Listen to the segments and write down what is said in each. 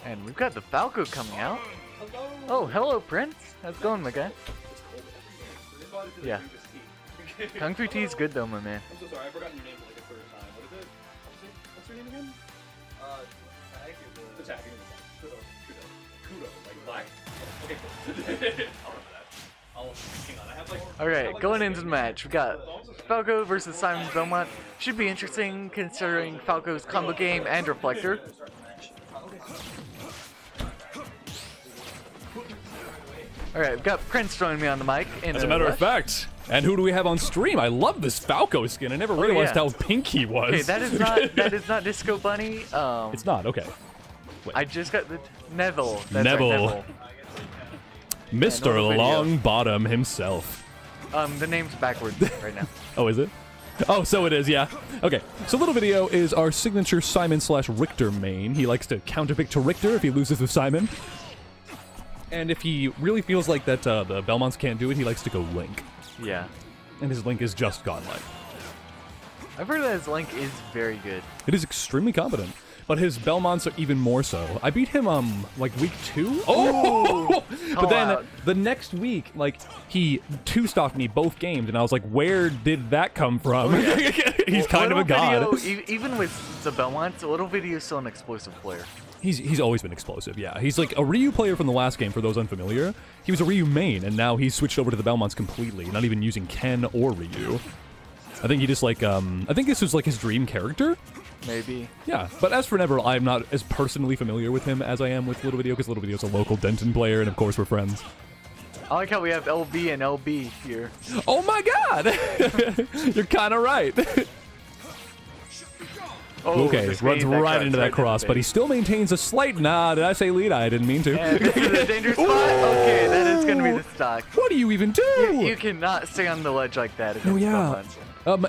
And we've got the Falco coming out. Oh, hello, Prince. How's it going, my guy? Yeah. Kung Fu Tea's good though, my man. I'm so sorry, I've forgotten your name for like a third time. What is it? What's your name again? Tag or The tag. Kudo. Like black. Okay, cool. I'll remember that. Hang on, I have like... Alright, going into the match, we got Falco versus Simon Belmont. Should be interesting considering Falco's combo game and Reflector. Alright, we've got Prince joining me on the mic. As a matter of fact, and who do we have on stream? I love this Falco skin. I never realized how pink he was. Okay, that is not Disco Bunny. It's not, okay. Wait. I just got the Neville. That's Neville. Right, Neville. Mr. Longbottom himself. The name's backwards right now. Oh, is it? Oh, so it is, yeah. Okay, so Little Video is our signature Simon/Richter main. He likes to counterpick to Richter if he loses with Simon. And if he really feels like that the Belmonts can't do it, he likes to go Link. Yeah. And his Link is just godlike. I've heard that his Link is very good. It is extremely competent. But his Belmonts are even more so. I beat him, like week 2? Oh! But then the next week, like, he 2-stocked me both games, and I was like, where did that come from? Oh, yeah. He's kind of a god. Video, even with the Belmonts, Little Video is still an explosive player. He's always been explosive, yeah. He's like a Ryu player from the last game, for those unfamiliar. He was a Ryu main, and now he's switched over to the Belmonts completely, not even using Ken or Ryu. I think he just like, I think this was like his dream character. Maybe. Yeah, but as for Neville, I'm not as personally familiar with him as I am with Little Video, because Little Video's a local Denton player, and of course we're friends. I like how we have LB and LB here. Oh my god! You're kind of right. Oh, okay, runs right into that cross, but he still maintains a slight... Nah, did I say lead? I didn't mean to. Yeah, this is a dangerous spot. Okay, that is going to be the stock. What do you even do? You cannot stay on the ledge like that. Oh, yeah.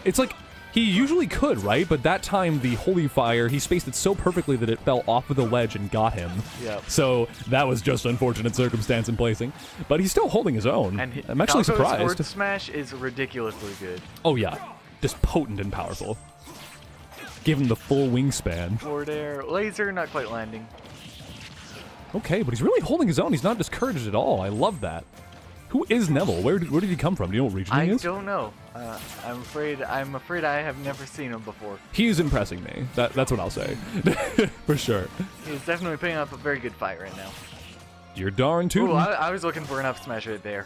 It's like... He usually could, right? But that time, the Holy Fire, he spaced it so perfectly that it fell off of the ledge and got him. Yep. So that was just unfortunate circumstance in placing. But he's still holding his own. And I'm actually surprised. Forward smash is ridiculously good. Oh, yeah. Just potent and powerful. Give him the full wingspan. Forward air. Laser, not quite landing. Okay, but he's really holding his own. He's not discouraged at all. I love that. Who is Neville? Where did he come from? Do you know what region he is? I don't know. I'm afraid I have never seen him before. He's impressing me. That's what I'll say. For sure. He's definitely putting up a very good fight right now. You're darn tootin'. Ooh, I was looking for an up smash right there.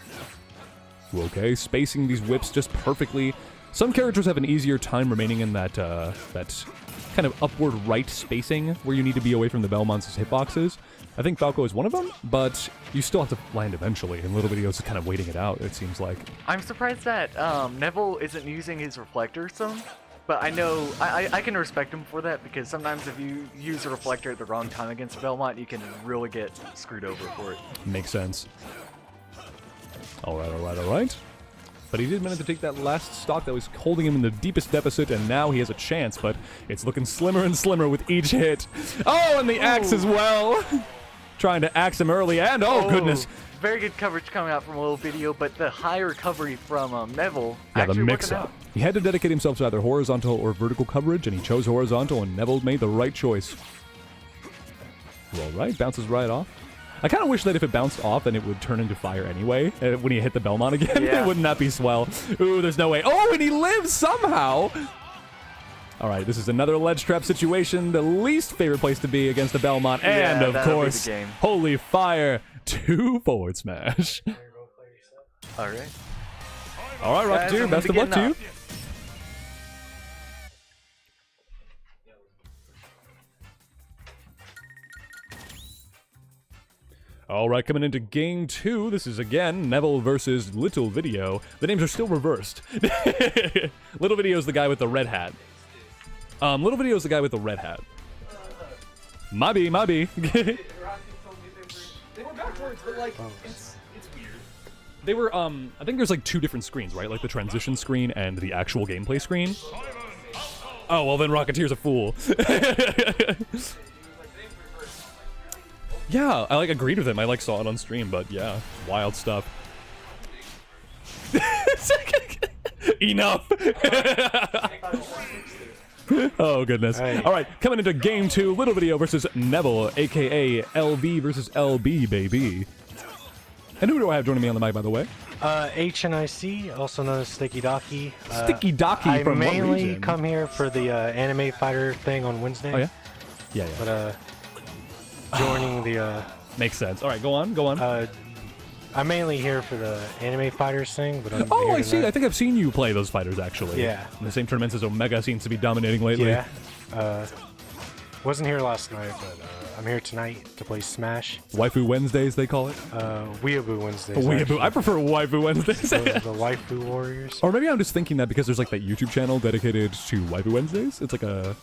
Okay, spacing these whips just perfectly. Some characters have an easier time remaining in that that kind of upward right spacing where you need to be away from the Belmonts' hitboxes. I think Falco is one of them, but you still have to land eventually, and Little Video's kind of waiting it out, it seems like. I'm surprised that Neville isn't using his reflector some, but I know I can respect him for that, because sometimes if you use a reflector at the wrong time against Belmont, you can really get screwed over for it. Makes sense. Alright. But he did manage to take that last stock that was holding him in the deepest deficit, and now he has a chance, but it's looking slimmer and slimmer with each hit. Oh, and the axe as well! Trying to axe him early, and goodness. Very good coverage coming out from Little Video, but the high recovery from Neville. Yeah, the mix-up. He had to dedicate himself to either horizontal or vertical coverage, and he chose horizontal, and Neville made the right choice. All right, bounces right off. I kind of wish that if it bounced off, then it would turn into fire anyway, when he hit the Belmont again. Yeah. Wouldn't that be swell? Ooh, there's no way. Oh, and he lives somehow! All right, this is another ledge trap situation, the least favorite place to be against the Belmont, and of course, Holy Fire 2 forward smash. All right. All right, Rocketeer, best of luck to you. All right, coming into game 2, this is again Neville versus Little Video. The names are still reversed. Little Video is the guy with the red hat. Little Video is the guy with the red hat. Maybe. They were backwards, but like, it's weird. They were, I think there's like 2 different screens, right? Like the transition screen and the actual gameplay screen. Oh, well then Rocketeer's a fool. Yeah, I like agreed with him. I like saw it on stream, but yeah, wild stuff. Enough. Oh, goodness. Hey. All right, coming into game 2, Little Video versus Neville, a.k.a. LV versus LB, baby. And who do I have joining me on the mic, by the way? HNIC, also known as Sticky Docky. Sticky Docky from what I mainly region? come here for the anime fighter thing on Wednesday. Oh, yeah? Yeah, yeah. But joining the Makes sense. All right, go on. I'm mainly here for the anime fighters thing, but I'm Oh, here I see. tonight. I think I've seen you play those fighters, actually. Yeah. In the same tournaments as Omega seems to be dominating lately. Yeah. Wasn't here last night, but I'm here tonight to play Smash. Waifu Wednesdays, they call it. Weeaboo Wednesdays. Weeaboo. actually. I prefer Waifu Wednesdays. the Waifu Warriors. Or maybe I'm just thinking that because there's like that YouTube channel dedicated to Waifu Wednesdays. It's like a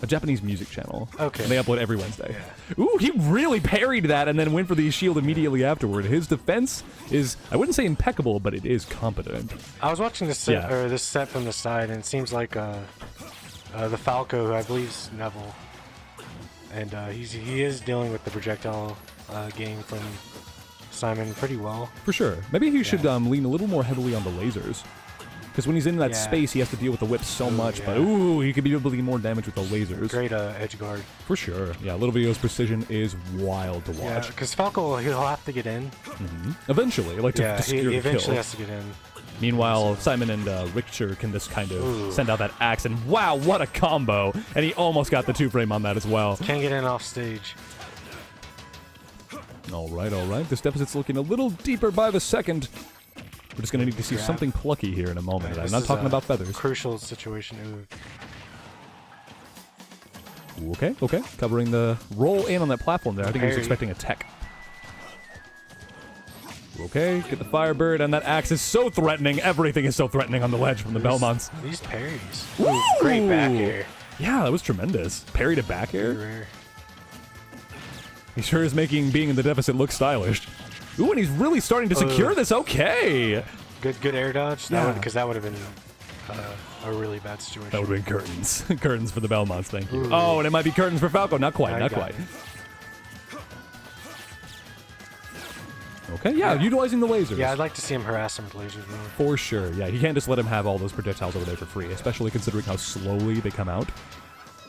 Japanese music channel. Okay. And they upload every Wednesday. Yeah. Ooh, he really parried that and then went for the shield immediately afterward. His defense is, I wouldn't say impeccable, but it is competent. I was watching this set, or this set from the side, and it seems like the Falco, who I believe is Neville, and he is dealing with the projectile game from Simon pretty well. For sure. Maybe he should lean a little more heavily on the lasers. Because when he's in that space, he has to deal with the whip so much. But he could be able to do more damage with the lasers. Great edge guard. For sure. Yeah, Little Video's precision is wild to watch. Yeah, because Falco, he'll have to get in. Eventually, like to secure he the eventually kill. has to get in. Meanwhile, Simon and Richter can just kind of send out that axe, and wow, what a combo! And he almost got the 2-frame on that as well. Can't get in off stage. All right, all right. This deficit's looking a little deeper by the second. We're just going to need to see something plucky here in a moment. I'm not talking about feathers. Crucial situation. Okay, okay. Covering the roll in on that platform there. I think he was expecting a tech. Okay, get the Firebird, and that axe is so threatening. Everything is so threatening on the ledge from the Belmonts. These parries. Ooh, great back air. Yeah, that was tremendous. Parry to back air. Rare. He sure is making being in the deficit look stylish. Ooh, and he's really starting to secure this. Okay. Good air dodge. Because that would have been a really bad situation. That would have been curtains. Curtains for the Belmonts, thank you. Oh, and it might be curtains for Falco. Not quite, not quite. Okay, utilizing the lasers. Yeah, I'd like to see him harass him with lasers more. For sure, yeah. You can't just let him have all those projectiles over there for free, especially considering how slowly they come out.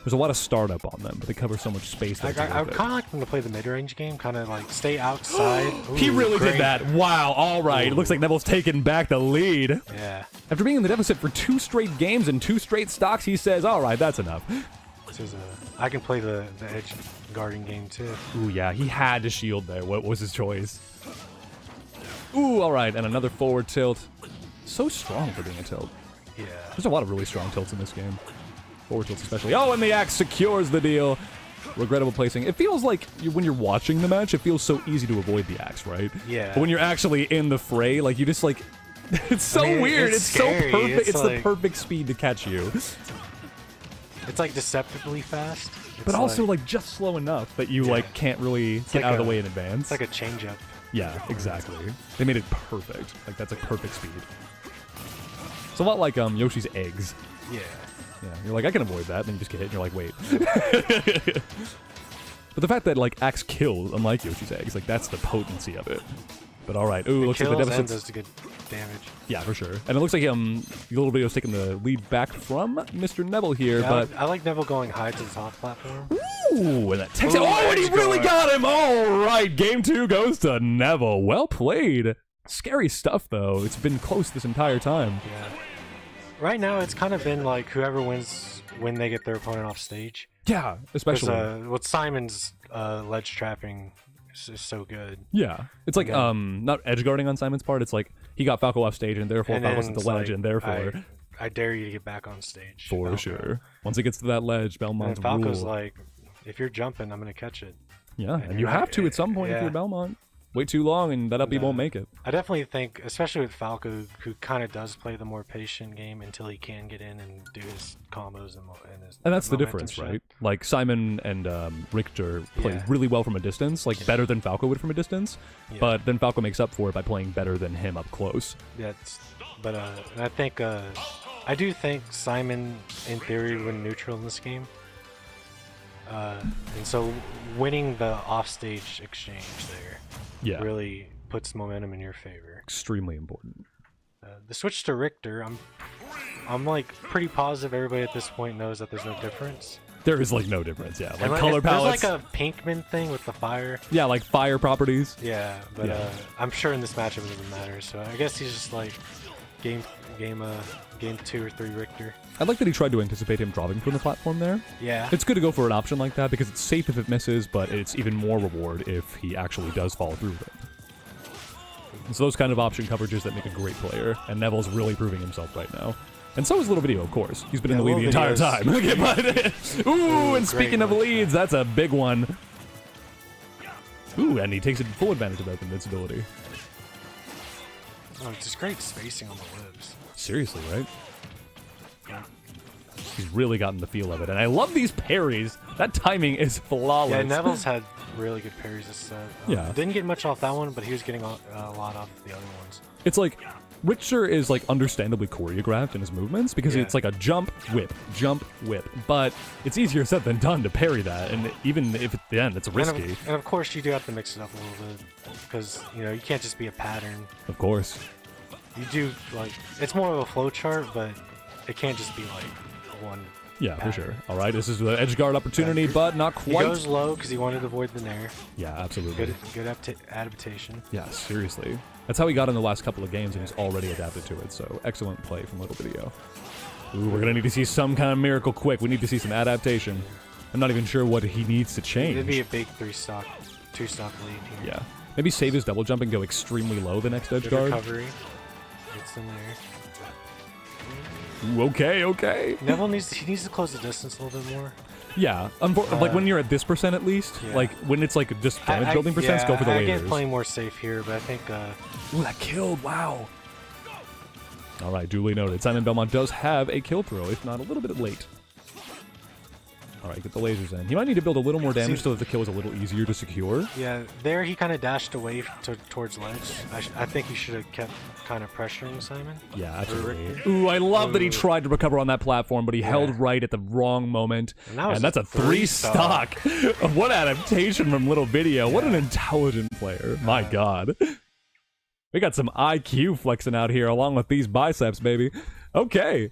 There's a lot of startup on them, but they cover so much space. I would kind of like them to play the mid-range game, kind of like stay outside. Ooh, he really did that. Wow, all right. It looks like Neville's taken back the lead. Yeah. After being in the deficit for 2 straight games and 2 straight stocks, he says, all right, that's enough. I can play the edge guarding game too. Ooh, yeah, he had to shield there. What was his choice? Ooh, all right, and another forward tilt. So strong for being a tilt. Yeah. There's a lot of really strong tilts in this game. Forward tilts especially. Oh, and the axe secures the deal. Regrettable placing. It feels like when you're watching the match, it feels so easy to avoid the axe, right? Yeah. But when you're actually in the fray, like you just like, it's so weird. It's so scary. perfect. It's like, the perfect speed to catch you. It's like deceptively fast. But also like just slow enough that you like can't really get out of the way in advance. It's like a change-up. Yeah, exactly. They made it perfect. Like that's like perfect speed. It's a lot like Yoshi's eggs. Yeah. Yeah, you're like, I can avoid that, then you just get hit, and you're like, wait. But the fact that, like, axe kills, unlike Yoshi's eggs, like, that's the potency of it. But alright, ooh, looks like the deficit does good damage. Yeah, for sure. And it looks like Little Video's taking the lead back from Mr. Neville here, Yeah, but... I like Neville going high to the top platform. Ooh, and that takes it. Oh, and he really got him! Alright, game 2 goes to Neville. Well played. Scary stuff, though. It's been close this entire time. Yeah. Right now, it's kind of been like whoever wins when they get their opponent off stage. Yeah, especially. With Simon's ledge trapping is so good. Yeah. It's like, not edge guarding on Simon's part. It's like he got Falco off stage, and therefore Falco's at the ledge, and therefore... I dare you to get back on stage. For Falco. sure. Once it gets to that ledge, Belmont's and Falco's rule. like, if you're jumping, I'm going to catch it. Yeah, and you have to at some point if you're Belmont. Wait too long, and that up won't make it. I definitely think, especially with Falco, who kind of does play the more patient game until he can get in and do his combos and that's the difference, right? Like Simon and Richter play really well from a distance, like better than Falco would from a distance. Yeah. But then Falco makes up for it by playing better than him up close. Yeah, but I think I do think Simon, in theory, would win neutral in this game. And so winning the offstage exchange there really puts momentum in your favor. Extremely important. The switch to Richter, I'm I'm like pretty positive everybody at this point knows that there's no difference. There is like no difference, yeah. Like And, color palettes. There's like a Pinkman thing with the fire. Yeah, like fire properties. Yeah, but Yeah. I'm sure in this matchup it doesn't matter. So I guess he's just like game 2 or 3 Richter. I like that he tried to anticipate him dropping from the platform there. Yeah. It's good to go for an option like that because it's safe if it misses, but it's even more reward if he actually does follow through with it. It's those kind of option coverages that make a great player, and Neville's really proving himself right now. And so is Little Video, of course. He's been in the lead the entire time. Okay, but, ooh, and speaking of leads, that's a big one. Ooh, and he takes full advantage of that invincibility. Oh, it's just great spacing on the libs. Seriously, right? He's really gotten the feel of it. And I love these parries. That timing is flawless. Yeah, Neville's had really good parries this set. Yeah. Didn't get much off that one, but he was getting a lot off the other ones. It's like Richter is like understandably choreographed in his movements because Yeah. it's like a jump, whip, but it's easier said than done to parry that, and even if at the end it's risky. And of course you do have to mix it up a little bit because you know you can't just be a pattern. Of course. You do like it's more of a flow chart, but it can't just be like one. Yeah, pattern. for sure. All right, this is the edge guard opportunity, but not He quite. goes low because he wanted to avoid the nair. Yeah, absolutely. Good adaptation. Yeah, seriously. That's how he got in the last couple of games, and he's already adapted to it. So excellent play from Little Video. Ooh, we're gonna need to see some kind of miracle quick. We need to see some adaptation. I'm not even sure what he needs to change. It'd be a big 2-stock lead here. Yeah, maybe save his double jump and go extremely low the next edge Good guard. recovery. It's in there. Ooh, okay. Neville needs to close the distance a little bit more. Yeah, like when you're at this percent at least. Yeah. Like when it's like just damage building percents, go for the I lasers. get playing more safe here, but I think Ooh, that killed! Wow. All right, duly noted. Simon Belmont does have a kill throw, if not a little bit late. All right, get the lasers in. He might need to build a little more damage so that the kill is a little easier to secure. yeah, there he kind of dashed away towards ledge. I think he should have kept kind of pressuring Simon. Yeah, absolutely. Richter. Ooh, I love that he tried to recover on that platform, but he held right at the wrong moment. And that's a 3-stock. What adaptation from Little Video. What an intelligent player. My God. We got some IQ flexing out here along with these biceps, baby. Okay.